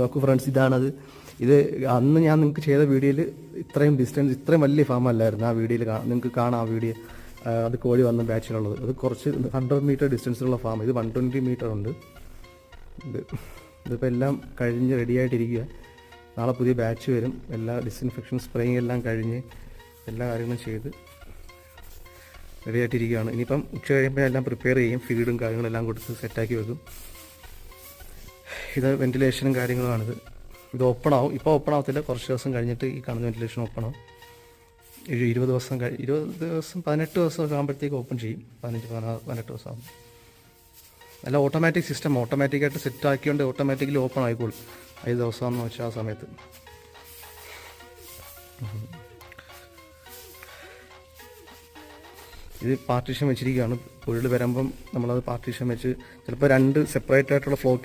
നോക്കൂ ഫ്രണ്ട്സ്, ഇതാണത്. ഇത് അന്ന് ഞാൻ നിങ്ങൾക്ക് ചെയ്ത വീഡിയോയിൽ ഇത്രയും ഡിസ്റ്റൻസ്, ഇത്രയും വലിയ ഫാം അല്ലായിരുന്നു ആ വീഡിയോയിൽ. നിങ്ങൾക്ക് കാണാം ആ വീഡിയോ. അത് കോഴി വന്ന ബാച്ചിലുള്ളത്. അത് കുറച്ച് 100 മീറ്റർ ഡിസ്റ്റൻസിലുള്ള ഫാം. ഇത് 120 മീറ്റർ ഉണ്ട്. ഇതിപ്പോൾ എല്ലാം കഴിഞ്ഞ് റെഡിയായിട്ടിരിക്കുക. നാളെ പുതിയ ബാച്ച് വരും. എല്ലാ ഡിസ്ഇൻഫെക്ഷൻ സ്പ്രേയിങ് എല്ലാം കഴിഞ്ഞ് എല്ലാ കാര്യങ്ങളും ചെയ്ത് റെഡിയായിട്ടിരിക്കുകയാണ്. ഇനിയിപ്പം ഉച്ച കഴിയുമ്പോൾ എല്ലാം പ്രിപ്പയർ ചെയ്യും. ഫീഡും കാര്യങ്ങളെല്ലാം കൊടുത്ത് സെറ്റാക്കി വെക്കും. ഇത് വെൻറ്റിലേഷനും കാര്യങ്ങളുമാണിത്. ഇത് ഓപ്പൺ ആവും. ഇപ്പോൾ ഓപ്പൺ ആവത്തില്ല, കുറച്ച് ദിവസം കഴിഞ്ഞിട്ട് ഈ കാണുന്ന വെൻറ്റിലേഷൻ ഓപ്പൺ ആവും. 20 ദിവസം 18 ദിവസമൊക്കെ ആകുമ്പോഴത്തേക്ക് ഓപ്പൺ ചെയ്യും. 15-18 ദിവസം ആകും. അല്ല, ഓട്ടോമാറ്റിക് സിസ്റ്റം, ഓട്ടോമാറ്റിക്കായിട്ട് സെറ്റ് ആക്കിയോണ്ട് ഓട്ടോമാറ്റിക്കലി ഓപ്പൺ ആയിക്കോളും. 5 ദിവസമാണെന്ന് വെച്ചാൽ ആ സമയത്ത്. ഇത് പാർട്ടീഷൻ വെച്ചിരിക്കുകയാണ്. കോഴികൾ വരുമ്പം നമ്മളത് പാർട്ടീഷൻ വെച്ച് ചിലപ്പോൾ 2 സെപ്പറേറ്റ് ആയിട്ടുള്ള ഫ്ലോക്ക്